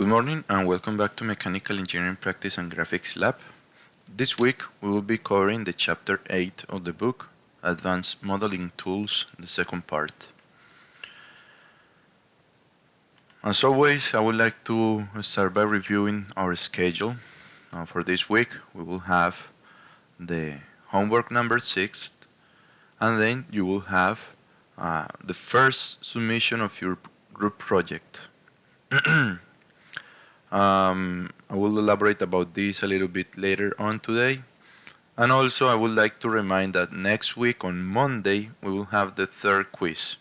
Good morning and welcome back to Mechanical Engineering Practice and Graphics Lab. This week we will be covering the chapter 8 of the book, Advanced Modeling Tools, the second part. As always, I would like to start by reviewing our schedule. For this week we will have the homework number 6, and then you will have the first submission of your group project. I will elaborate about this a little bit later on today. And also I would like to remind that next week on Monday we will have the third quiz.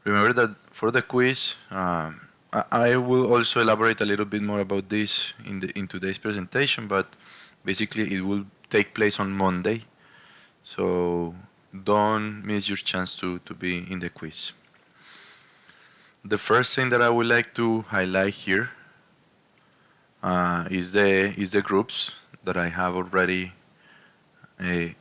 Remember that for the quiz, I will also elaborate a little bit more about this in today's presentation, but basically it will take place on Monday. So don't miss your chance to be in the quiz. The first thing that I would like to highlight here is the groups that I have already in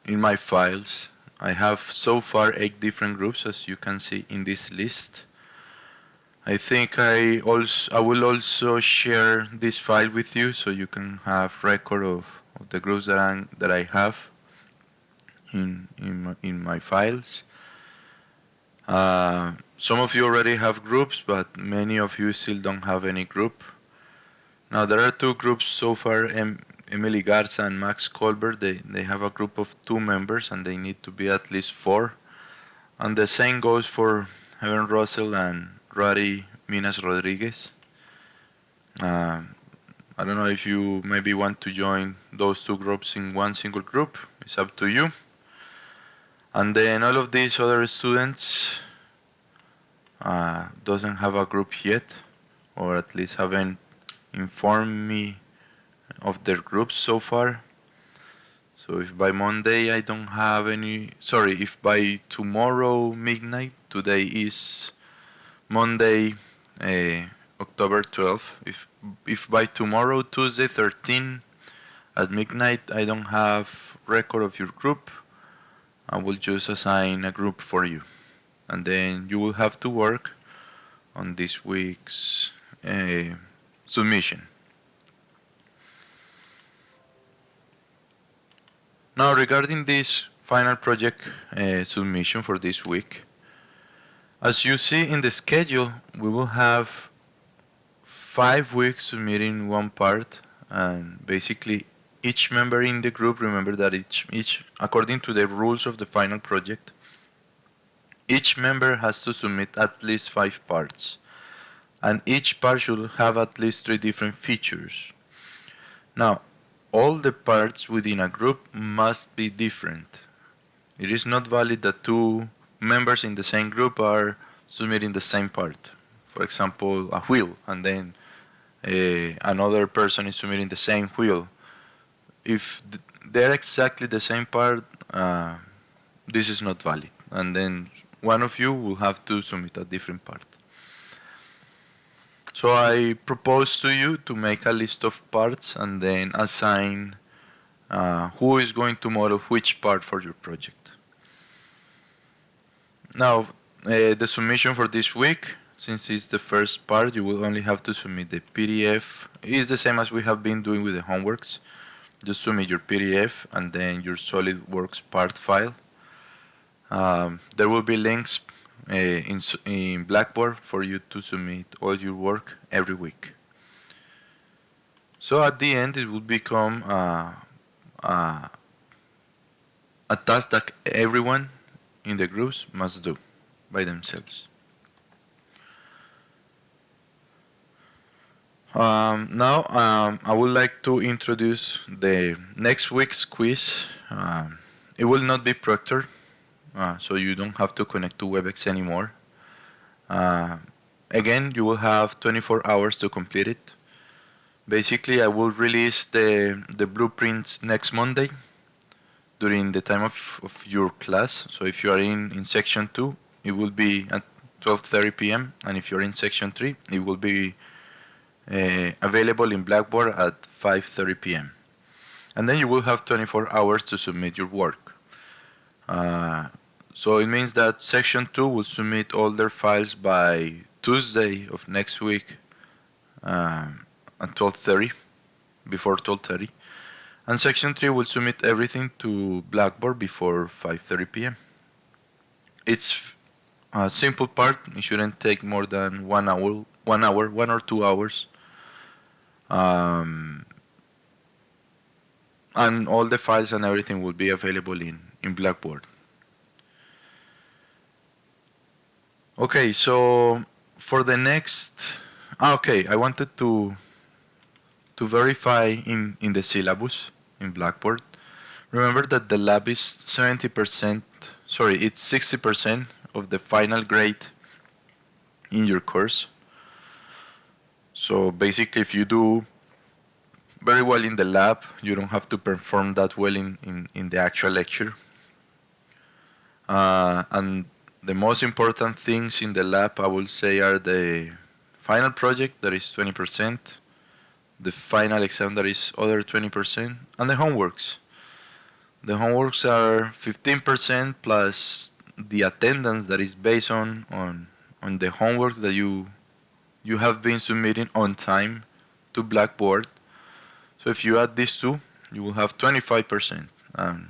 my files. I have so far 8 different groups, as you can see in this list. I think I will also share this file with you so you can have record of the groups that I have in my files. Some of you already have groups, but many of you still don't have any group. Now there are 2 groups so far, Emily Garza and Max Colbert. They have a group of 2 members and they need to be at least 4. And the same goes for Heaven Russell and Rari Minas Rodriguez. I don't know if you maybe want to join those 2 groups in one single group. It's up to you. And then all of these other students doesn't have a group yet, or at least haven't informed me of their groups so far. So if by Monday I don't have any, if by tomorrow midnight, today is Monday, October 12th, if by tomorrow, Tuesday 13 at midnight, I don't have record of your group, I will just assign a group for you. And then you will have to work on this week's submission. Now regarding this final project submission for this week, as you see in the schedule, we will have 5 weeks submitting one part, and basically each member in the group, remember that each according to the rules of the final project, each member has to submit at least 5 parts. And each part should have at least 3 different features. Now, all the parts within a group must be different. It is not valid that 2 members in the same group are submitting the same part. For example, a wheel, and then another person is submitting the same wheel. If they're exactly the same part, this is not valid. And then one of you will have to submit a different part. So I propose to you to make a list of parts and then assign who is going to model which part for your project. Now, the submission for this week, since it's the first part, you will only have to submit the PDF. It's the same as we have been doing with the homeworks. Just submit your PDF and then your SolidWorks part file. There will be links in Blackboard for you to submit all your work every week. So at the end it will become a task that everyone in the groups must do by themselves. Now I would like to introduce the next week's quiz. It will not be proctored, so you don't have to connect to WebEx anymore. Again, you will have 24 hours to complete it. Basically, I will release the blueprints next Monday during the time of your class. So if you are in section 2, it will be at 12:30 p.m. and if you're in section 3, it will be available in Blackboard at 5:30 p.m. And then you will have 24 hours to submit your work. So it means that section 2 will submit all their files by Tuesday of next week at 12:30, before 12:30. And section 3 will submit everything to Blackboard before 5:30 p.m. It's a simple part. It shouldn't take more than 1 or 2 hours. Um, and all the files and everything will be available in Blackboard. Okay, so for the next, okay, I wanted to verify in the syllabus in Blackboard. Remember that the lab is 70%, sorry, it's 60% of the final grade in your course. So basically, if you do very well in the lab, you don't have to perform that well in the actual lecture. And the most important things in the lab, I will say, are the final project, that is 20%, the final exam, that is other 20%, and the homeworks. The homeworks are 15% plus the attendance that is based on the homework that you have been submitting on time to Blackboard. So if you add these two, you will have 25%. And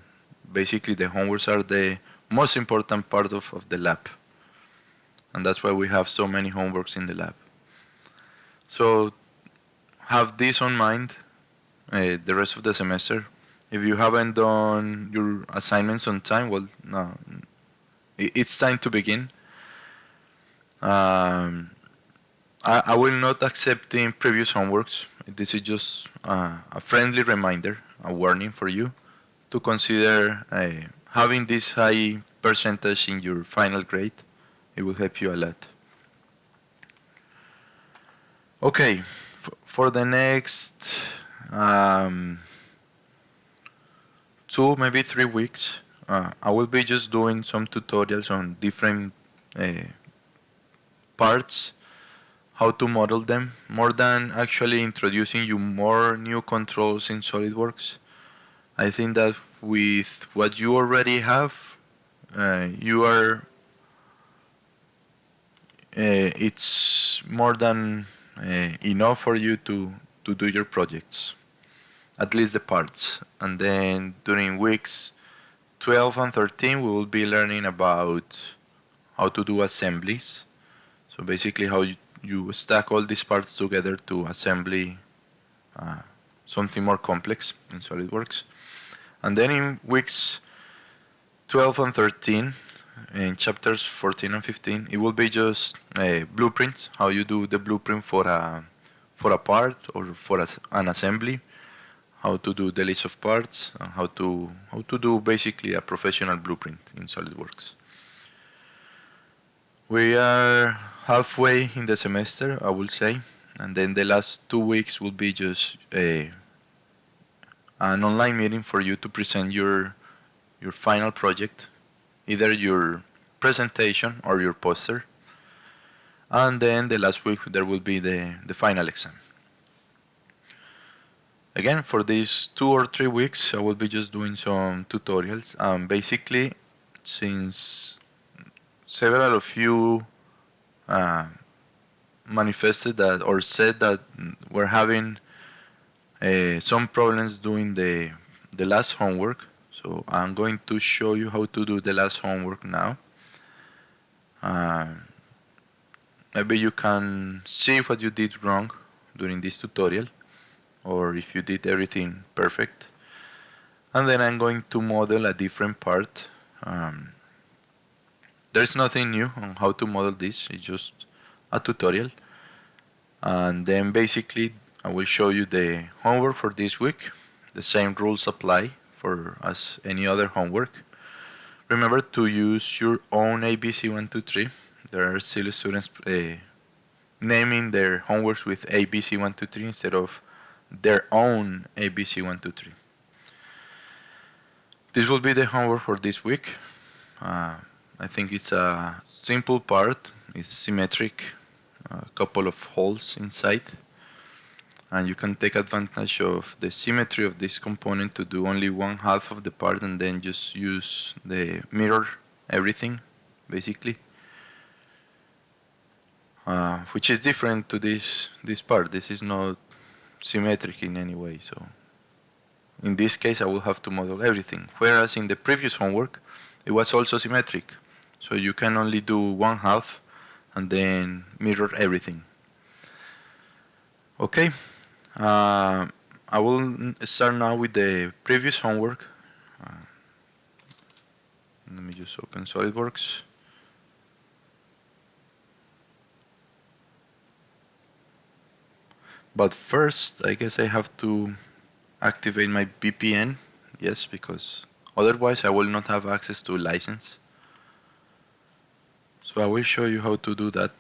basically the homeworks are the most important part of the lab. And that's why we have so many homeworks in the lab. So have this on mind the rest of the semester. If you haven't done your assignments on time, well, no, it's time to begin. I will not accept the previous homeworks. This is just a friendly reminder, a warning for you to consider having this high percentage in your final grade. It will help you a lot. Okay, for the next 2, maybe 3 weeks, I will be just doing some tutorials on different parts, how to model them, more than actually introducing you more new controls in SolidWorks. I think that with what you already have, you are it's more than enough for you to do your projects, at least the parts. And then during weeks 12 and 13 we will be learning about how to do assemblies. So basically how you stack all these parts together to assembly something more complex in SolidWorks. And then in weeks 12 and 13, in chapters 14 and 15, it will be just blueprints, how you do the blueprint for a part or for an assembly, how to do the list of parts, and how to do basically a professional blueprint in SolidWorks. We are halfway in the semester, I will say, and then the last 2 weeks will be just an online meeting for you to present your final project, either your presentation or your poster. And then the last week there will be the final exam. Again, for these 2 or 3 weeks, I will be just doing some tutorials. Basically, since several of you manifested that or said that we're having some problems doing the last homework, so I'm going to show you how to do the last homework now. Maybe you can see what you did wrong during this tutorial, or if you did everything perfect. And then I'm going to model a different part. There's nothing new on how to model this, it's just a tutorial. And then basically I will show you the homework for this week. The same rules apply for as any other homework. Remember to use your own ABC123. There are still students naming their homeworks with ABC123 instead of their own ABC123. This will be the homework for this week. I think it's a simple part. It's symmetric, a couple of holes inside, and you can take advantage of the symmetry of this component to do only 1/2 of the part and then just use the mirror everything, basically. which is different to this part. This is not symmetric in any way, so in this case I will have to model everything, whereas in the previous homework it was also symmetric, so you can only do one half and then mirror everything. Okay, I will start now with the previous homework. Let me just open SolidWorks. But first, I guess I have to activate my VPN. Yes, because otherwise I will not have access to license. So I will show you how to do that.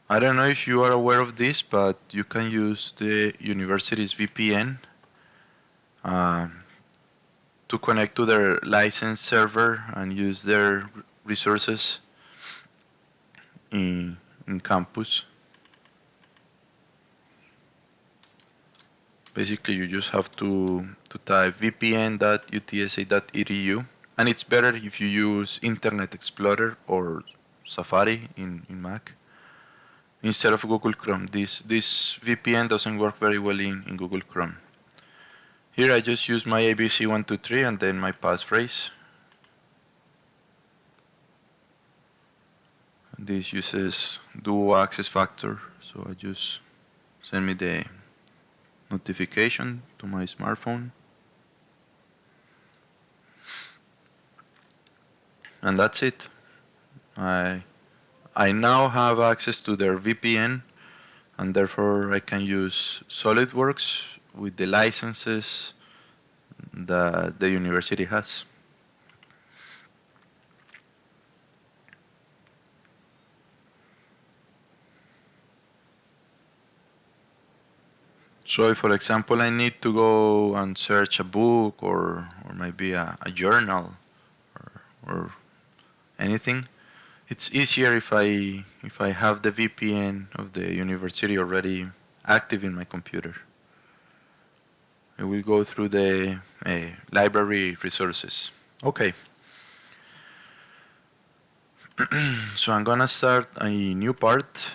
I don't know if you are aware of this, but you can use the university's VPN to connect to their license server and use their resources in campus. Basically, you just have to type vpn.utsa.edu, and it's better if you use Internet Explorer or Safari in Mac instead of Google Chrome. This VPN doesn't work very well in Google Chrome. Here I just use my ABC123 and then my passphrase. This uses dual access factor, so I just send me the notification to my smartphone. And that's it. I now have access to their VPN, and therefore I can use SolidWorks with the licenses that the university has. So if, for example, I need to go and search a book or maybe a journal or anything, it's easier if I have the VPN of the university already active in my computer. I will go through the library resources. Okay. So I'm gonna start a new part.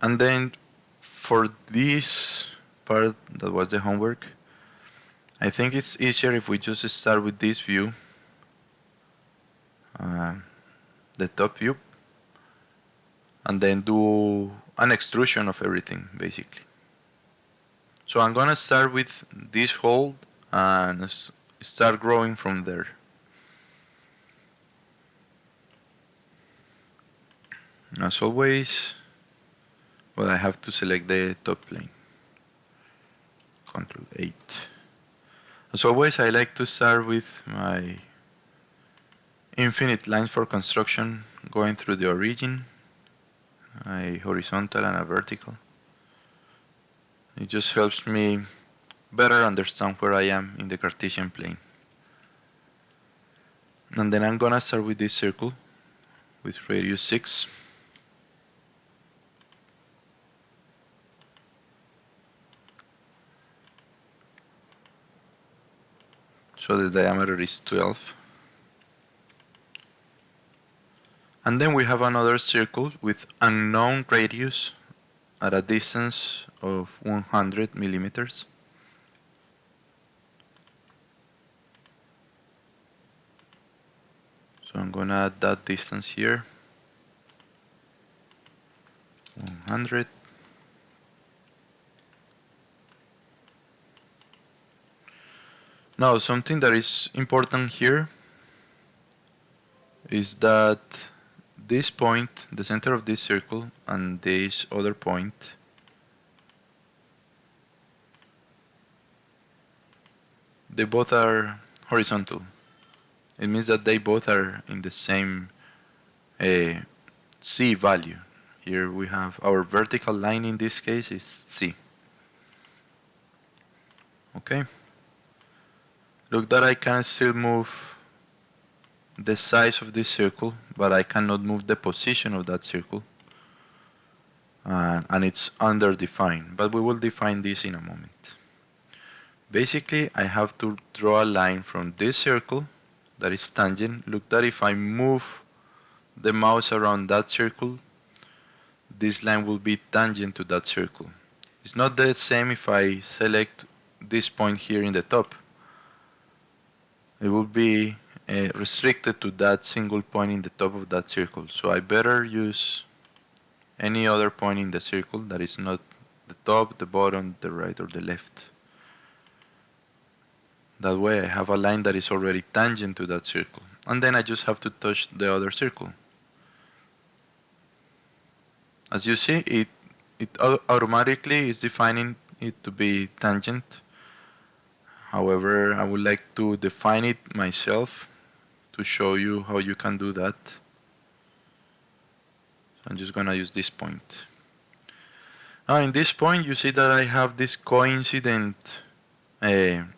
And then for this part that was the homework, I think it's easier if we just start with this view, the top view, and then do an extrusion of everything basically. So I'm gonna start with this hole and start growing from there. As always, well, I have to select the top plane. Control 8. As always, I like to start with my infinite lines for construction going through the origin, a horizontal and a vertical. It just helps me better understand where I am in the Cartesian plane. And then I'm gonna start with this circle with radius 6. So the diameter is 12. And then we have another circle with unknown radius at a distance of 100 millimeters. So I'm gonna add that distance here. 100. Now, something that is important here is that this point, the center of this circle, and this other point they both are horizontal. It means that they both are in the same C value. Here we have our vertical line in this case is C. Okay. Look that I can still move the size of this circle, but I cannot move the position of that circle. And it's underdefined, but we will define this in a moment. Basically, I have to draw a line from this circle that is tangent. Look that if I move the mouse around that circle, this line will be tangent to that circle. It's not the same if I select this point here in the top. It will be restricted to that single point in the top of that circle. So I better use any other point in the circle that is not the top, the bottom, the right, or the left. That way I have a line that is already tangent to that circle. And then I just have to touch the other circle. As you see, it automatically is defining it to be tangent. However, I would like to define it myself to show you how you can do that. So I'm just gonna use this point. Now in this point you see that I have this coincident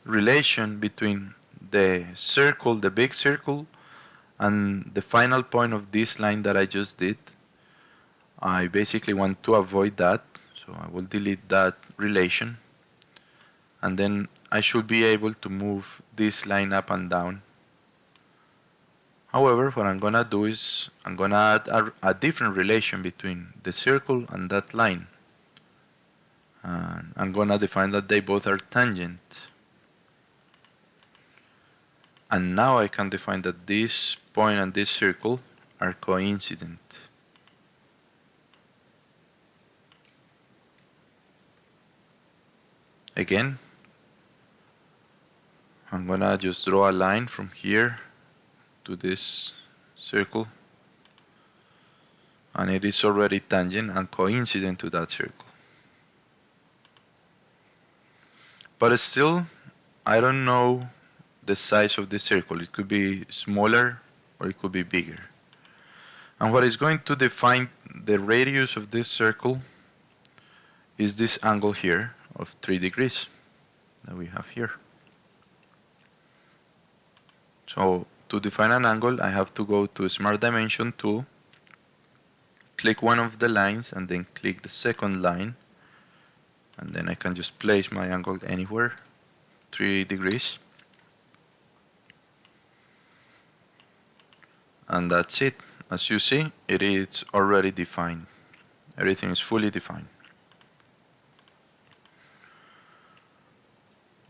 relation between the circle, the big circle, and the final point of this line that I just did. I basically want to avoid that, so I will delete that relation, and then I should be able to move this line up and down. However, what I'm gonna do is I'm gonna add a different relation between the circle and that line. And I'm gonna define that they both are tangent. And now I can define that this point and this circle are coincident. Again, I'm gonna just draw a line from here to this circle, and it is already tangent and coincident to that circle. But still, I don't know the size of this circle. It could be smaller or it could be bigger. And what is going to define the radius of this circle is this angle here of 3 degrees that we have here. So to define an angle, I have to go to Smart Dimension tool, click one of the lines, and then click the second line, and then I can just place my angle anywhere, 3 degrees. And that's it. As you see, it is already defined. Everything is fully defined.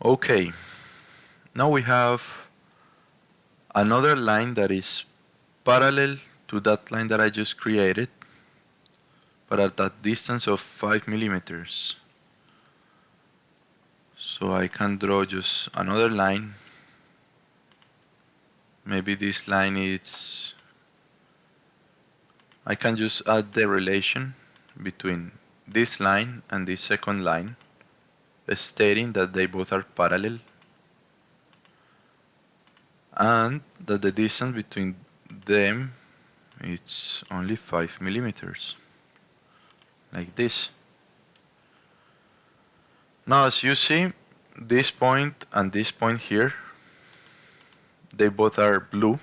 Okay, now we have another line that is parallel to that line that I just created, but at that distance of 5 millimeters. So I can draw just another line. Maybe this line is, I can just add the relation between this line and this second line, stating that they both are parallel and that the distance between them is only 5 millimeters, like this. Now as you see, this point and this point here, they both are blue,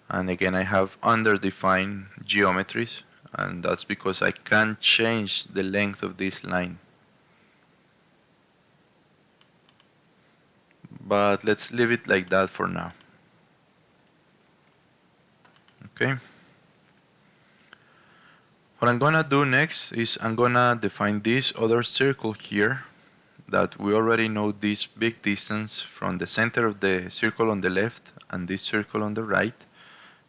and again I have underdefined geometries, and that's because I can't change the length of this line. But let's leave it like that for now. Okay. What I'm gonna do next is I'm gonna define this other circle here that we already know this big distance from the center of the circle on the left and this circle on the right.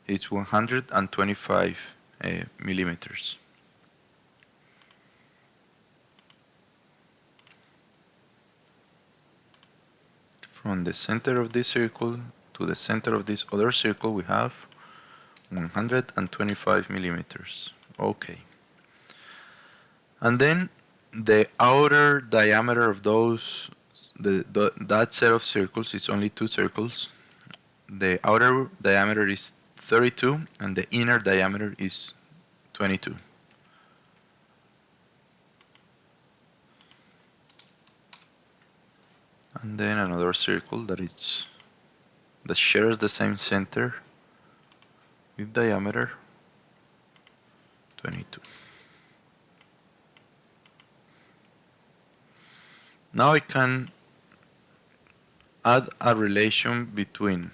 It's 125 millimeters. From the center of this circle to the center of this other circle we have 125 millimeters. Okay. And then the outer diameter of those, that set of circles is only 2 circles. The outer diameter is 32 and the inner diameter is 22. And then another circle that shares the same center with diameter 22. Now I can add a relation between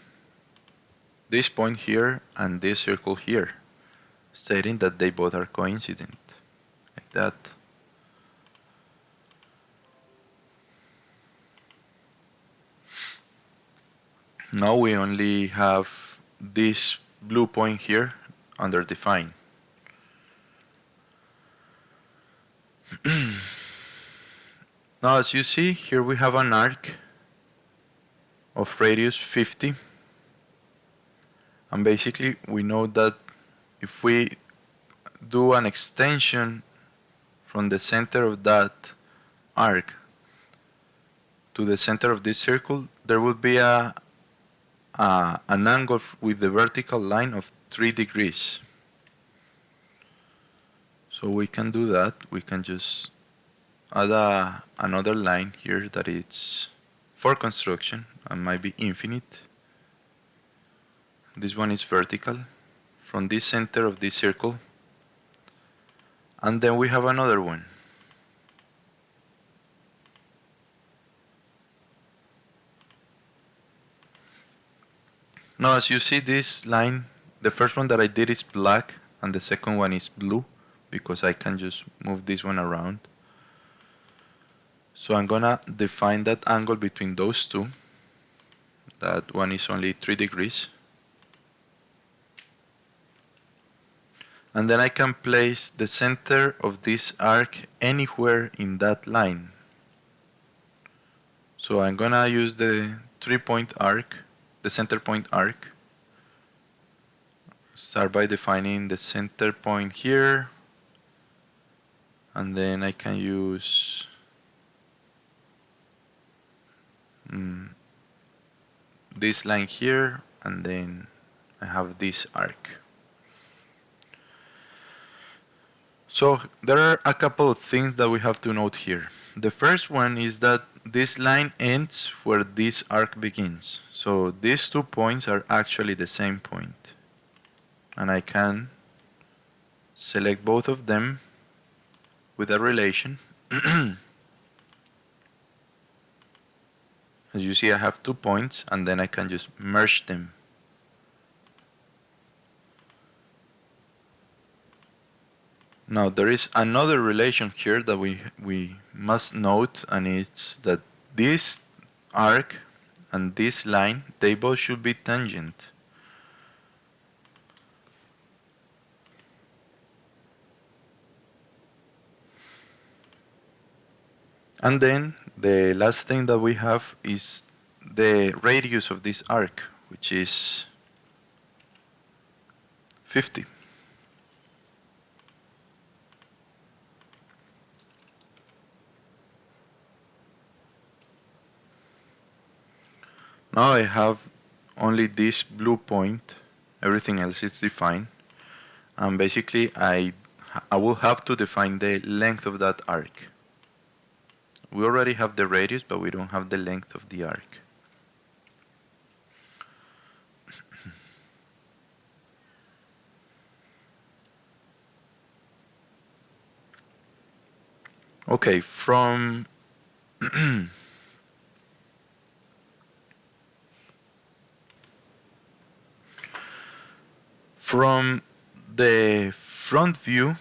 this point here and this circle here, stating that they both are coincident, like that. Now we only have this blue point here under define. Now as you see, here we have an arc of radius 50, and basically we know that if we do an extension from the center of that arc to the center of this circle, there will be an angle with the vertical line of 3 degrees. So we can do that. We can just add another line here that it's for construction and might be infinite. This one is vertical from this center of this circle. And then we have another one. Now as you see, this line, the first one that I did is black and the second one is blue, because I can just move this one around. So I'm gonna define that angle between those two. That one is only 3 degrees. And then I can place the center of this arc anywhere in that line. So I'm gonna use the 3-point arc, the center point arc. Start by defining the center point here, and then I can use this line here, and then I have this arc. So there are a couple of things that we have to note here. The first one is that this line ends where this arc begins. So these 2 points are actually the same point. And I can select both of them with a relation. As you see, I have 2 points, and then I can just merge them. Now there is another relation here that we must note, and it's that this arc and this line, they both should be tangent. And then the last thing that we have is the radius of this arc, which is 50. Now I have only this blue point, everything else is defined, and basically I will have to define the length of that arc. We already have the radius, but we don't have the length of the arc. Okay, from from the front view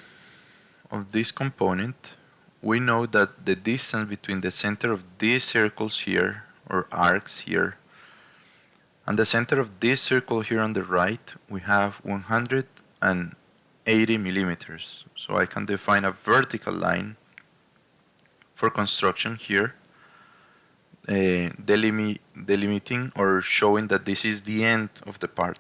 of this component, we know that the distance between the center of these circles here, or arcs here, and the center of this circle here on the right, we have 180 millimeters. So I can define a vertical line for construction here, delimiting or showing that this is the end of the part.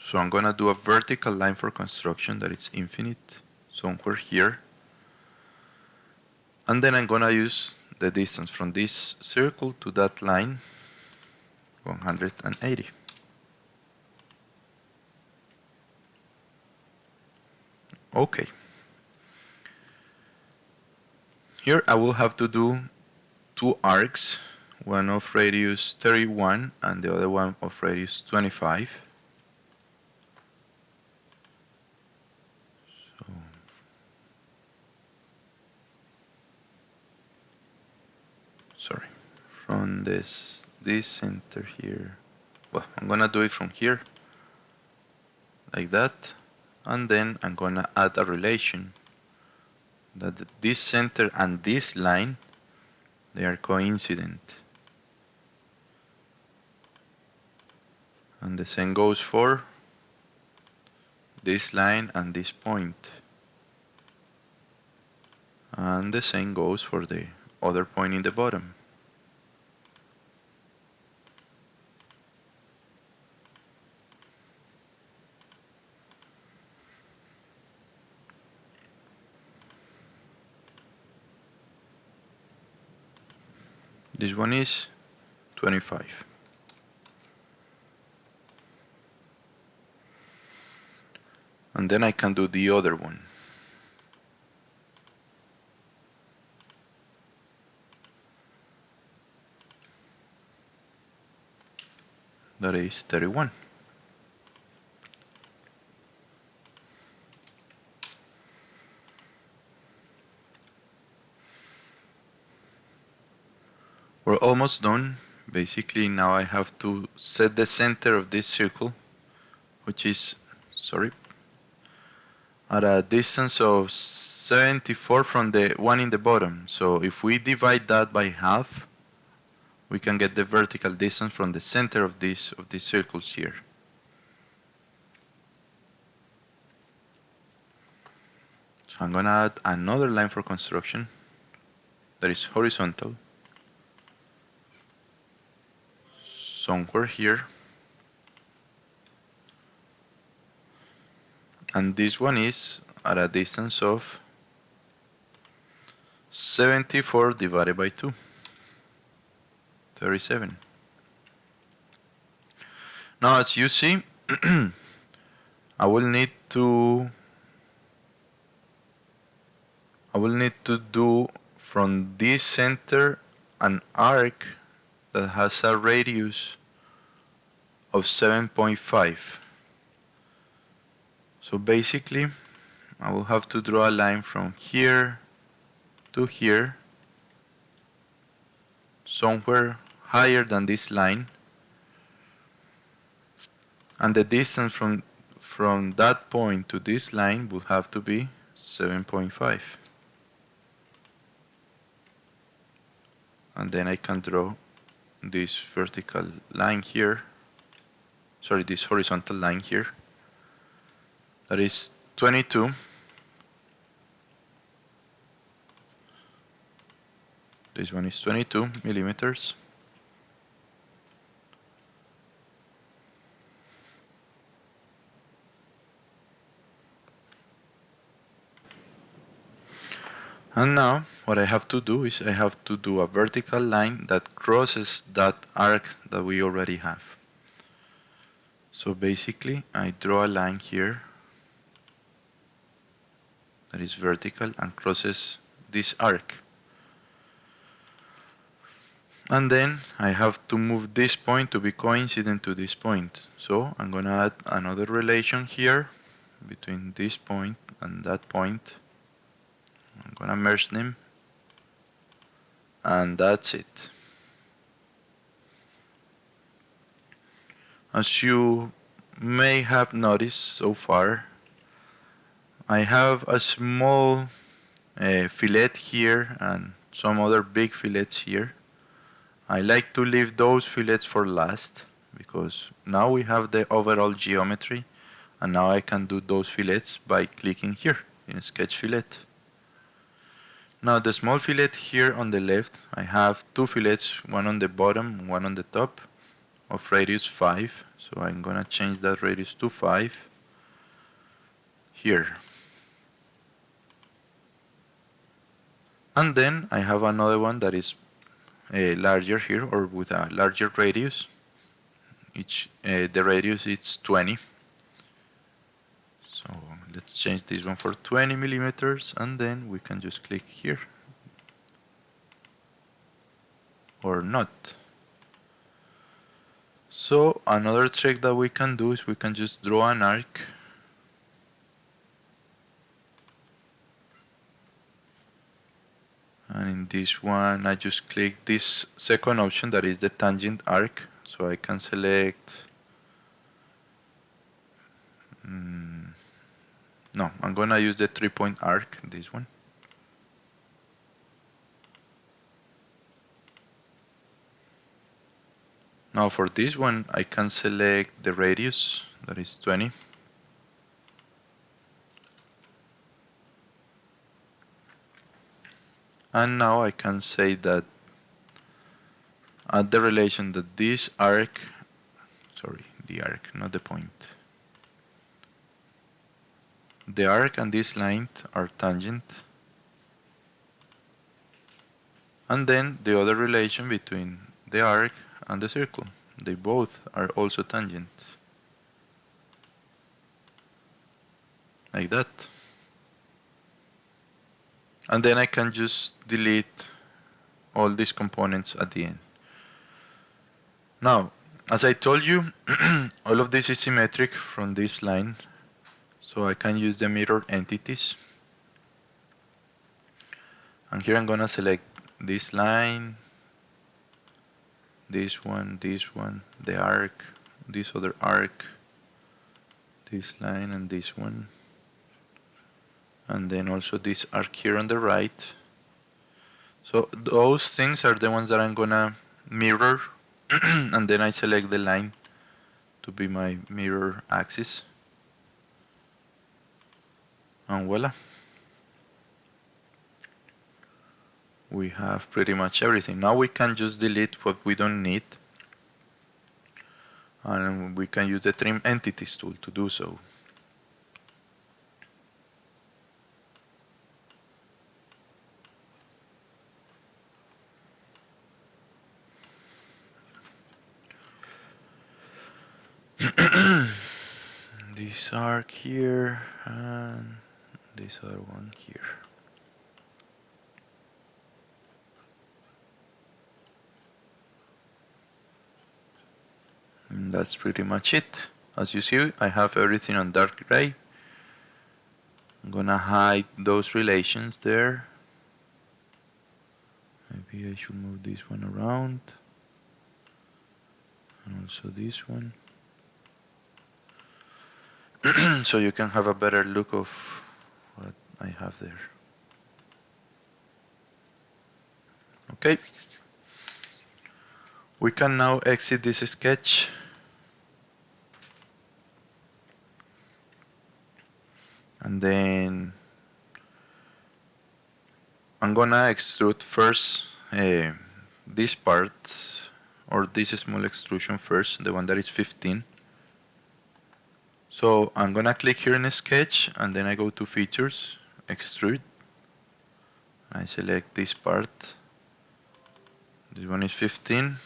So I'm gonna do a vertical line for construction that is infinite, somewhere here. And then I'm gonna use the distance from this circle to that line, 180. Okay. Here I will have to do 2 arcs, one of radius 31 and the other one of radius 25. from this center here. Well, I'm gonna do it from here, like that, and then I'm gonna add a relation that this center and this line, they are coincident. And the same goes for this line and this point. And the same goes for the other point in the bottom. This one is 25. And then I can do the other one. That is 31. We're almost done. Basically now I have to set the center of this circle, which is, at a distance of 74 from the one in the bottom. So if we divide that by half, we can get the vertical distance from the center of these circles here. So I'm gonna add another line for construction that is horizontal, somewhere here, and this one is at a distance of 74 divided by 2, 37. Now as you see, I will need to do from this center an arc that has a radius of 7.5. So basically I will have to draw a line from here to here, somewhere higher than this line, and the distance from that point to this line will have to be 7.5. And then I can draw this vertical line here, this horizontal line here, that is 22. This one is 22 millimeters. And now what I have to do is I have to do a vertical line that crosses that arc that we already have. So basically I draw a line here that is vertical and crosses this arc. And then I have to move this point to be coincident to this point. So I'm going to add another relation here between this point and that point. I'm going to merge them. And that's it. As you may have noticed so far, I have a small fillet here and some other big fillets here. I like to leave those fillets for last because now we have the overall geometry, and now I can do those fillets by clicking here in Sketch Fillet. Now the small fillet here on the left, I have two fillets, one on the bottom, one on the top, of radius 5. So I'm gonna change that radius to 5 here. And then I have another one that is larger here, or with a larger radius. The radius is 20. So let's change this one for 20 millimeters, and then we can just click here. Or not. So another trick that we can do is we can just draw an arc. and in this one I just click this second option, that is the tangent arc, so I can select no, I'm gonna use the 3-point arc, this one. Now for this one I can select the radius, that is 20. And now I can say that at the relation that this arc, sorry, the arc, not the point. The arc and this line are tangent. And then the other relation between the arc and the circle. They both are also tangent. Like that. And then I can just delete all these components at the end. Now, as I told you, all of this is symmetric from this line, so I can use the mirror entities. And here I'm gonna select this line, this one, the arc, this other arc, this line and this one, and then also this arc here on the right. So those things are the ones that I'm gonna mirror and then I select the line to be my mirror axis, and voila, we have pretty much everything. Now we can just delete what we don't need, and we can use the trim entities tool to do so. This arc here and this other one here. And that's pretty much it. As you see, I have everything on dark gray. I'm gonna hide those relations there. Maybe I should move this one around, and also this one. So you can have a better look of what I have there. Okay. We can now exit this sketch. And then I'm gonna extrude first this part, or this small extrusion first, the one that is 15. So I'm gonna click here in sketch, and then I go to features, extrude. I select this part. This one is 15.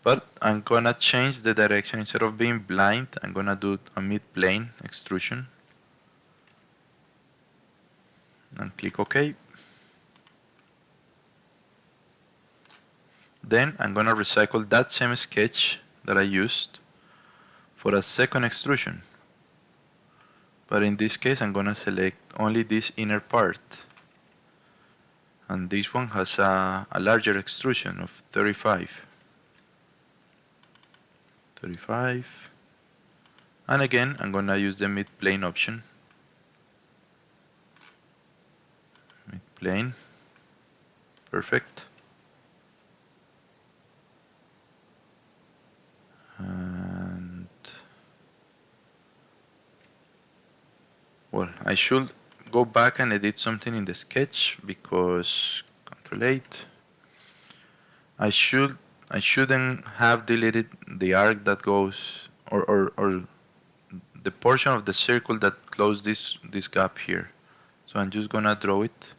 But I'm gonna change the direction. Instead of being blind, I'm gonna do a mid-plane extrusion. And click OK. Then I'm gonna recycle that same sketch that I used for a second extrusion. But in this case, I'm gonna select only this inner part. And this one has a larger extrusion of 35. And again, I'm gonna use the mid-plane option. Mid-plane. Perfect. And well, I should go back and edit something in the sketch, because Ctrl 8. I shouldn't have deleted the arc that goes, or the portion of the circle that closes this gap here. So I'm just gonna draw it.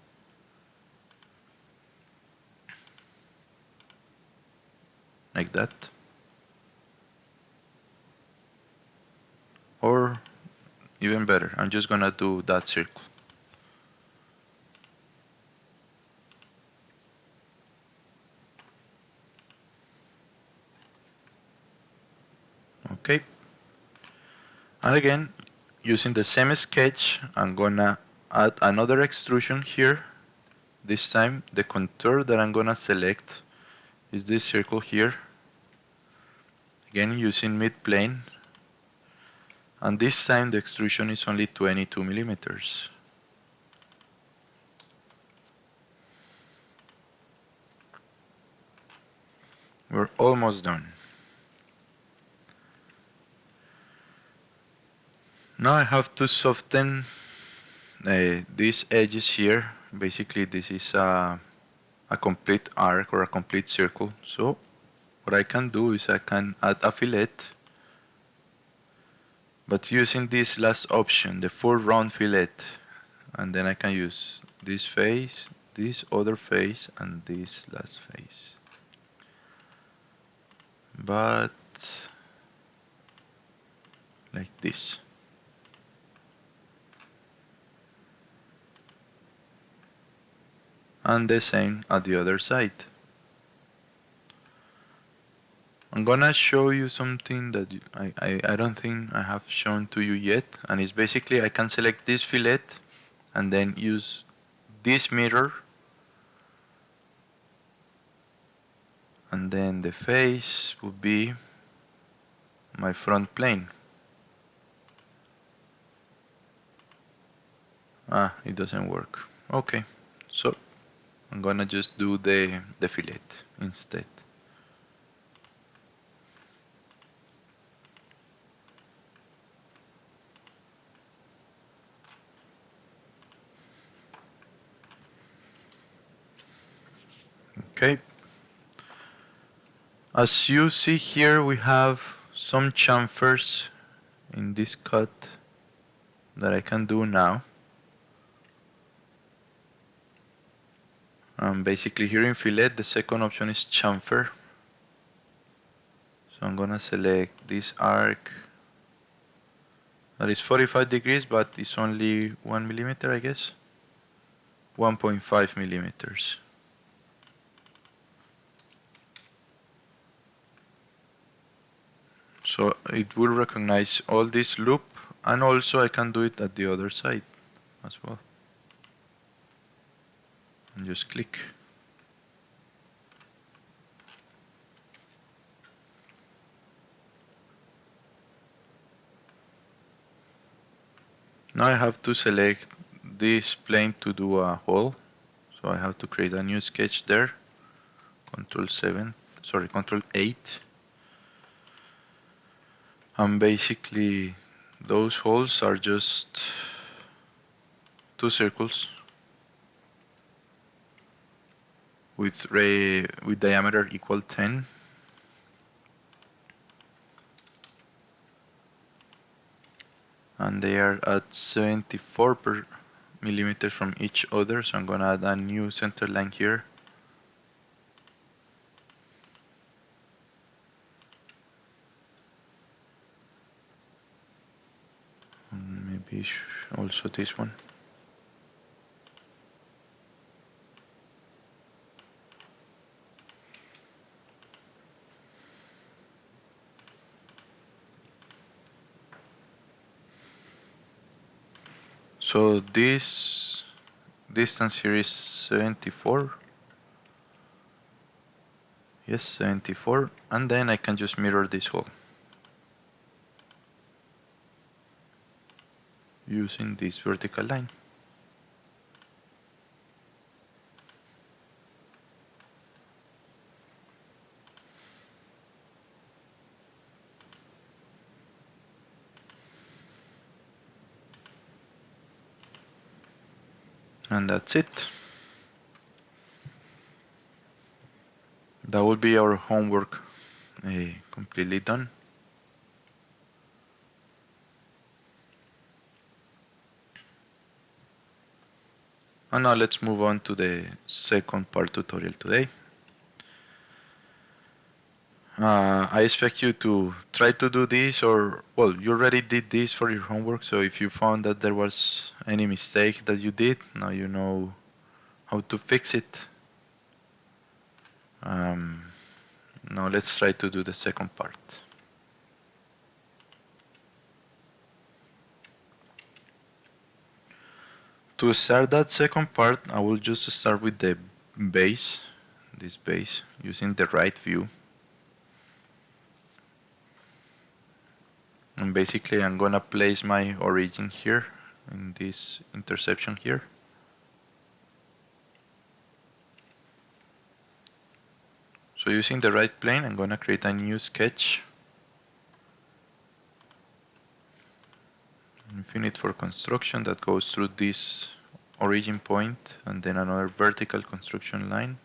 Like that. Or even better, I'm just gonna do that circle. Okay. And again, using the same sketch, I'm gonna add another extrusion here. This time the contour that I'm gonna select is this circle here. Again using mid-plane. And this time the extrusion is only 22 millimeters. We're almost done. Now I have to soften these edges here. Basically this is a complete arc or a complete circle. So what I can do is I can add a fillet, but using this last option, the full round fillet, and then I can use this face, this other face, and this last face. But like this. And the same at the other side. I'm gonna show you something that I don't think I have shown to you yet, and it's basically I can select this fillet and then use this mirror, and then the face would be my front plane. It doesn't work. Okay, so I'm gonna just do the fillet instead. Okay. As you see here, we have some chamfers in this cut that I can do now. Basically here in fillet, the second option is chamfer. So I'm gonna select this arc that is 45 degrees, but it's only 1 millimeter, I guess. 1.5 millimeters. So it will recognize all this loop, and also I can do it at the other side as well. And just click. Now I have to select this plane to do a hole. So I have to create a new sketch there. Control 8. And basically those holes are just two circles with diameter equal 10. And they are at 74 millimeters from each other, so I'm gonna add a new center line here. And maybe also this one. So this distance here is 74. Yes, 74. And then I can just mirror this hole using this vertical line. And that's it. That will be our homework completely done. And now let's move on to the second part tutorial today. I expect you to try to do this, or well, you already did this for your homework, so if you found that there was any mistake that you did, now you know how to fix it. Now let's try to do the second part. To start that second part, I will just start with the base, this base, using the right view. And basically I'm gonna place my origin here, in this intersection here. So using the right plane, I'm gonna create a new sketch. Infinite for construction that goes through this origin point and then another vertical construction line.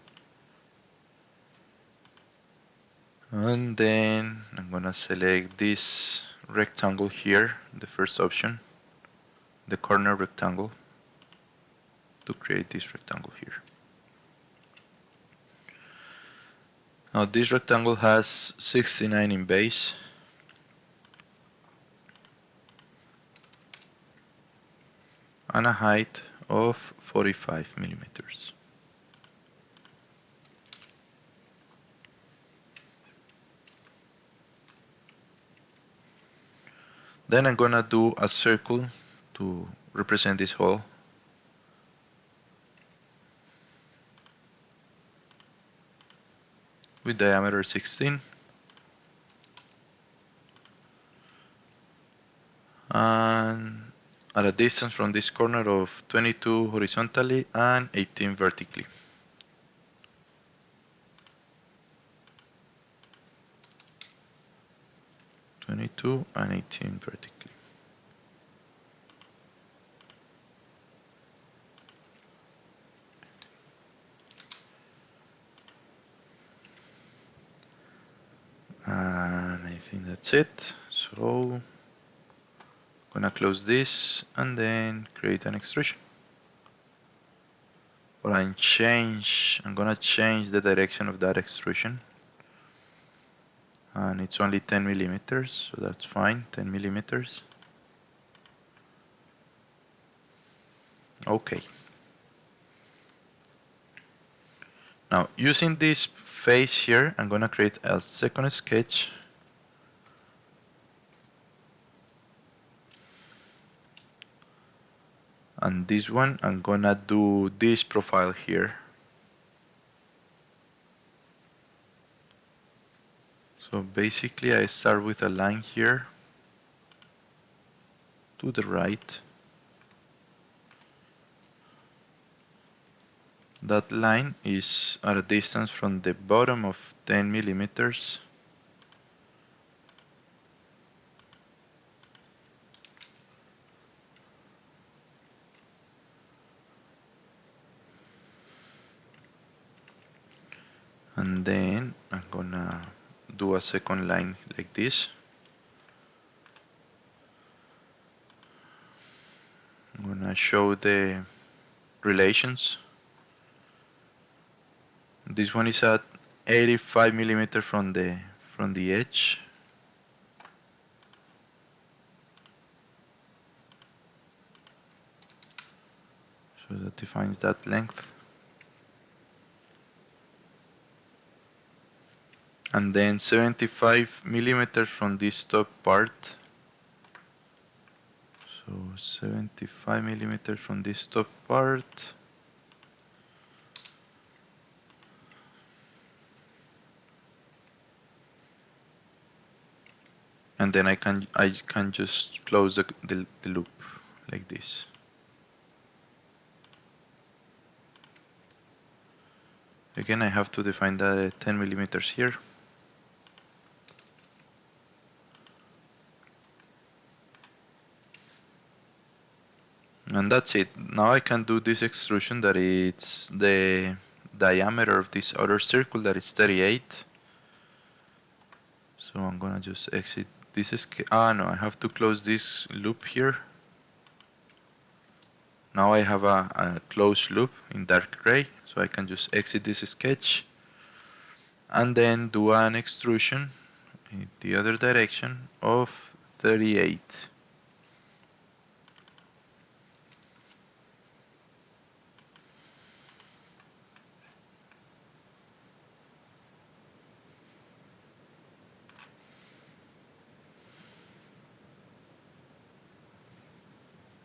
And then I'm gonna select this rectangle here, the first option, the corner rectangle, to create this rectangle here. Now this rectangle has 69 in base. And a height of 45 millimeters. Then I'm gonna do a circle to represent this hole. With diameter 16. And at a distance from this corner of 22 horizontally and 18 vertically. And 18 vertically. And I think that's it. So I'm gonna close this and then create an extrusion. But I'm gonna change the direction of that extrusion. And it's only 10 millimeters, so that's fine, 10 millimeters. Okay. Now, using this face here, I'm gonna create a second sketch. And this one, I'm gonna do this profile here. So basically I start with a line here to the right. That line is at a distance from the bottom of 10 millimeters. And then I'm gonna do a second line like this. I'm gonna show the relations. This one is at 85 millimeters from the edge. So that defines that length. And then 75 millimeters from this top part. So 75 millimeters from this top part. And then I can just close the loop like this. Again, I have to define the 10 millimeters here. And that's it. Now I can do this extrusion that it's the diameter of this outer circle that is 38. So I'm gonna just exit this. No, I have to close this loop here. Now I have a closed loop in dark gray, so I can just exit this sketch and then do an extrusion in the other direction of 38.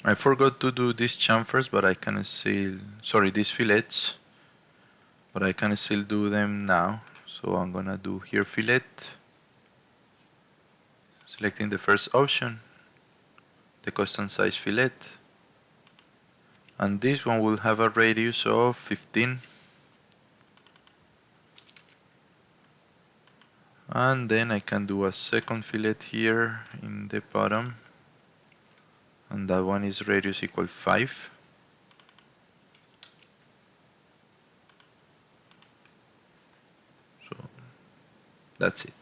I forgot to do this chamfers, but I can still, sorry, these fillets, but I can still do them now. So I'm gonna do here fillet, selecting the first option, the custom size fillet, and this one will have a radius of 15. And then I can do a second fillet here in the bottom, and that one is radius equal 5. So that's it.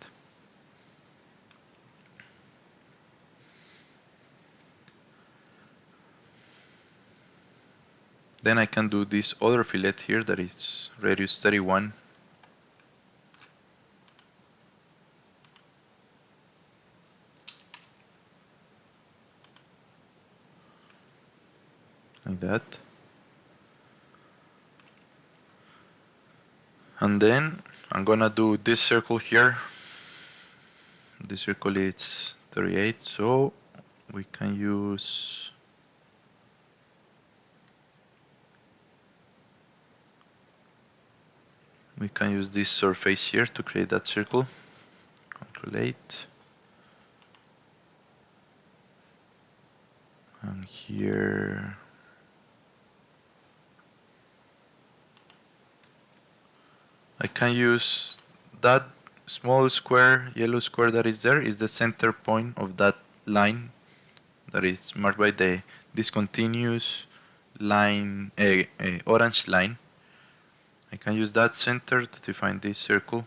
Then I can do this other fillet here that is radius 31. Like that. And then I'm gonna do this circle here. This circle is 38, so we can use this surface here to create that circle. Ctrl 8. And here I can use that small square, yellow square that is there is the center point of that line that is marked by the discontinuous line, orange line. I can use that center to define this circle.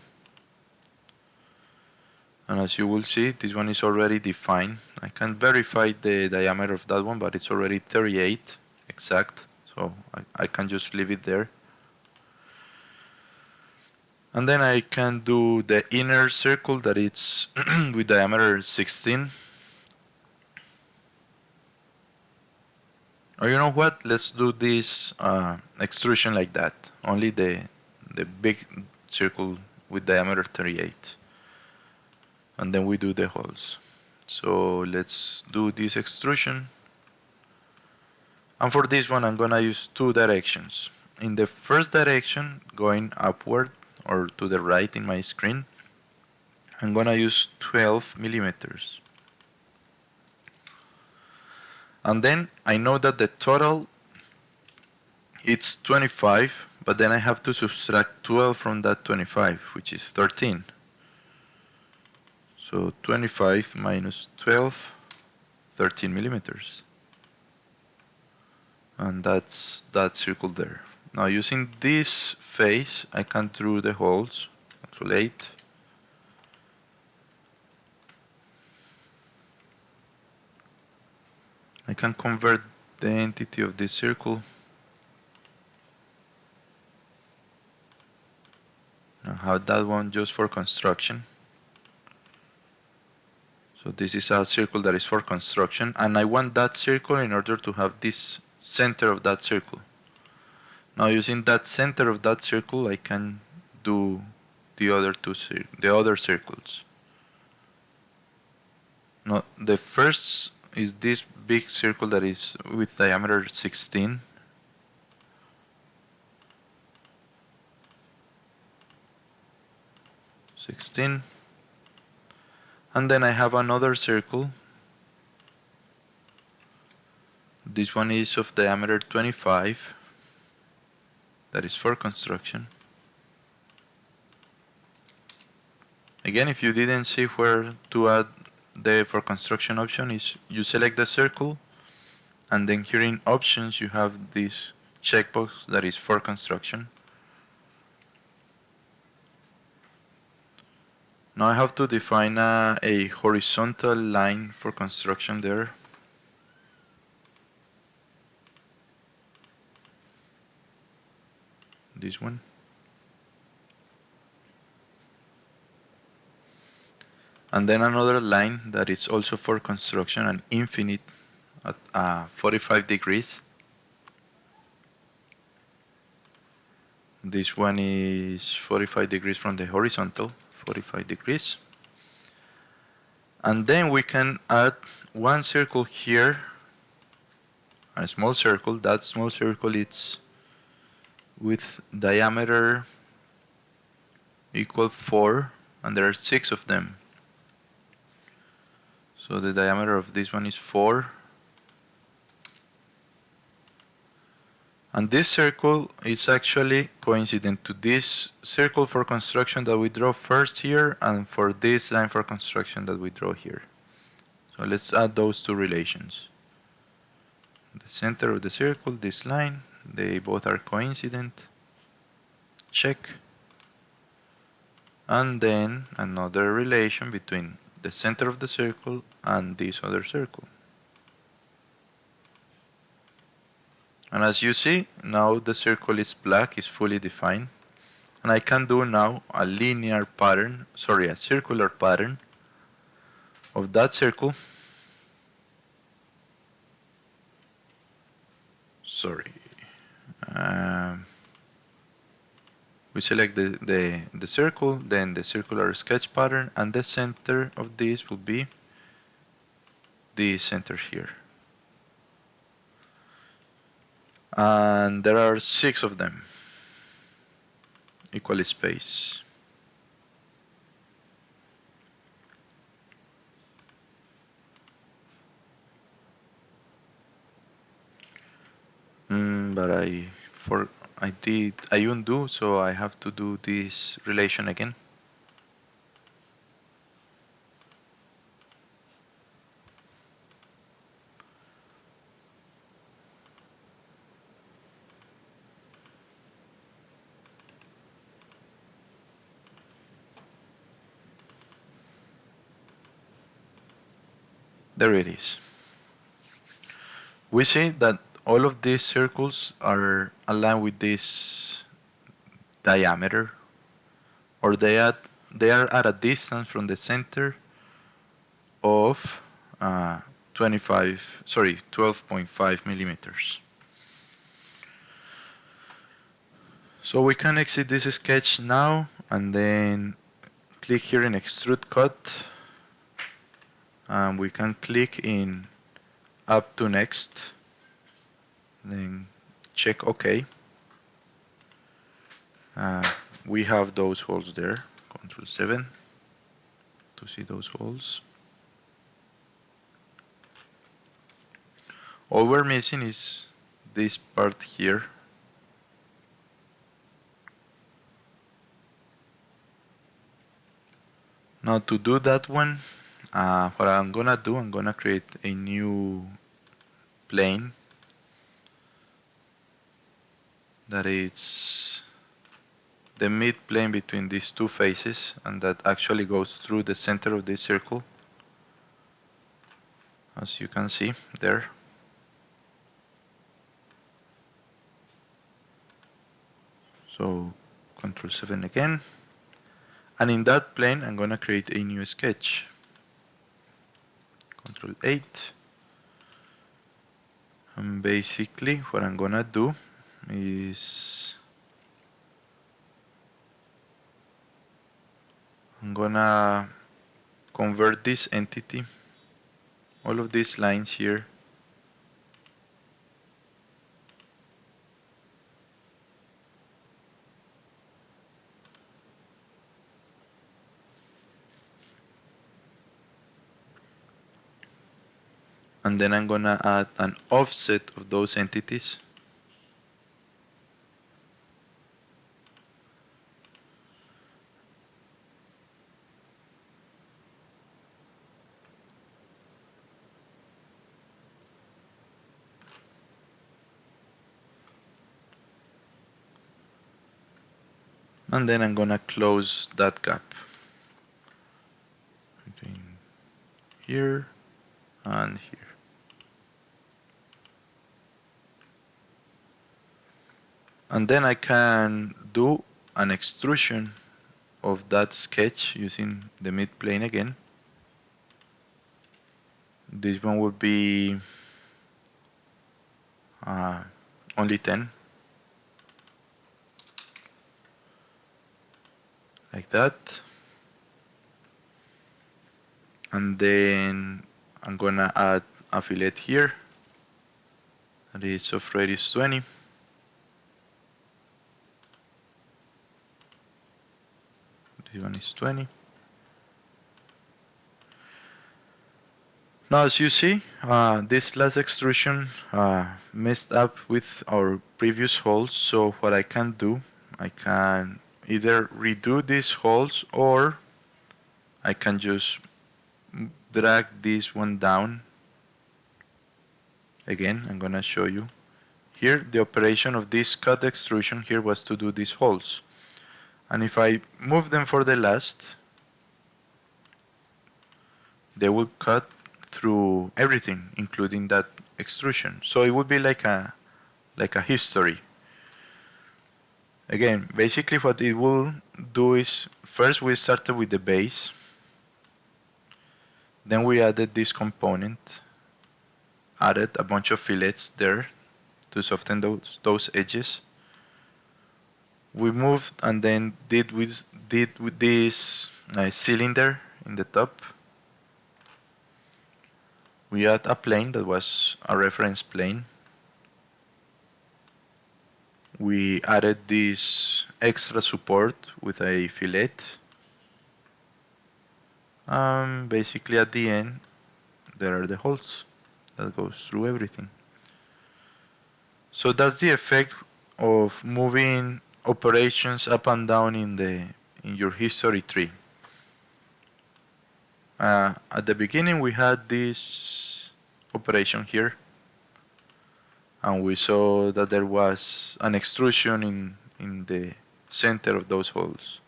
And as you will see, this one is already defined. I can verify the diameter of that one, but it's already 38 exact. So I can just leave it there. And then I can do the inner circle that it's with diameter 16. Or you know what? Let's do this extrusion like that. Only the big circle with diameter 38. And then we do the holes. So let's do this extrusion. And for this one, I'm gonna use two directions. In the first direction, going upward or to the right in my screen, I'm gonna use 12 millimeters. And then I know that the total it's 25, but then I have to subtract 12 from that 25, which is 13. So 25 minus 12, 13 millimeters. And that's that circle there. Now using this face, I can draw the holes. Control 8. I can convert the entity of this circle. I have that one just for construction. So this is a circle that is for construction, and I want that circle in order to have this center of that circle. Now using that center of that circle, I can do the other circles. Now the first is this big circle that is with diameter 16. And then I have another circle. This one is of diameter 25. That is for construction. Again, if you didn't see where to add the for construction option, is you select the circle, and then here in options you have this checkbox that is for construction. Now I have to define a horizontal line for construction there. This one. And then another line that is also for construction, an infinite at 45 degrees. This one is 45 degrees from the horizontal, 45 degrees. And then we can add one circle here a small circle. That small circle is with diameter equal 4, and there are 6 of them. So the diameter of this one is 4. And this circle is actually coincident to this circle for construction that we draw first here, and for this line for construction that we draw here. So let's add those two relations. The center of the circle, this line, they both are coincident. Check. And then another relation between the center of the circle and this other circle. And as you see, now the circle is black, is fully defined. And I can do now a linear pattern, a circular pattern of that circle. We select the circle, then the circular sketch pattern, and the center of this will be the center here. And there are 6 of them, equally spaced. But I undo, so I have to do this relation again. There it is. We see that all of these circles are aligned with this diameter, or they are at a distance from the center of 12.5 millimeters. So we can exit this sketch now, and then click here in extrude cut, and we can click in up to next, then check OK. We have those holes there. Control 7 to see those holes. All we're missing is this part here. Now to do that one, what I'm gonna do, I'm gonna create a new plane that is the mid plane between these two faces, and that actually goes through the center of this circle, as you can see there. So Control 7 again, and in that plane I'm gonna create a new sketch. Control 8, and basically what I'm gonna do is I'm gonna convert this entity, all of these lines here, and then I'm gonna add an offset of those entities. And then I'm gonna close that gap between here and here. And then I can do an extrusion of that sketch using the mid plane again. This one would be only 10, like that. And then I'm gonna add a fillet here, that is of radius 20. This one is 20. Now, as you see, this last extrusion messed up with our previous holes, so what I can do, I can either redo these holes or I can just drag this one down. Again, I'm gonna show you. Here, the operation of this cut extrusion here was to do these holes. And if I move them for the last, they will cut through everything, including that extrusion. So it would be like a history. Again, basically what it will do is, first we started with the base, then we added this component, added a bunch of fillets there to soften those edges. We moved and then did with this cylinder in the top. We add a plane that was a reference plane. We added this extra support with a fillet. Basically at the end there are the holes that goes through everything. So that's the effect of moving operations up and down in your history tree. At the beginning we had this operation here, and we saw that there was an extrusion in the center of those holes.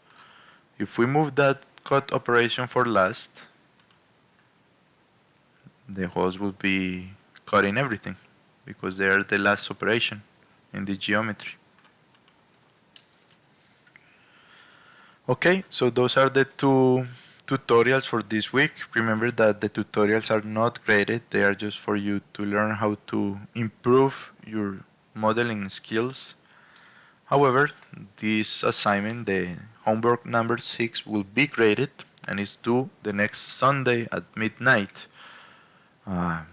If we move that cut operation for last, the holes will be cutting everything because they are the last operation in the geometry. Okay, so those are the two tutorials for this week. Remember that the tutorials are not graded, they are just for you to learn how to improve your modeling skills. However, this assignment, the homework number 6, will be graded and is due the next Sunday at midnight. I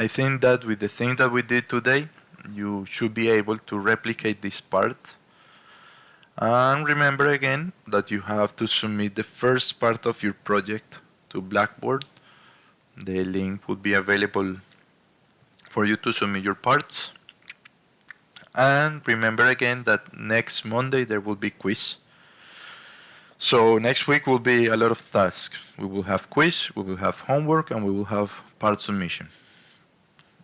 think that with the thing that we did today, you should be able to replicate this part. And remember again that you have to submit the first part of your project to Blackboard. The link will be available for you to submit your parts. And remember again that next Monday there will be quiz. So next week will be a lot of tasks. We will have quiz, we will have homework, and we will have part submission.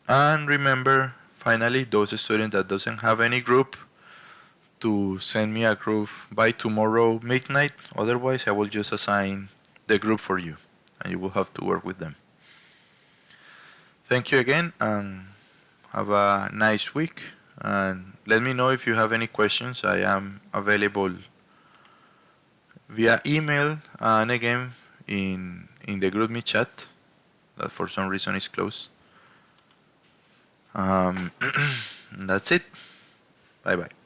And remember, finally, those students that doesn't have any group, to send me a group by tomorrow midnight. Otherwise, I will just assign the group for you, and you will have to work with them. Thank you again, and have a nice week. And let me know if you have any questions. I am available via email and again in the GroupMe chat that for some reason is closed. That's it. Bye bye.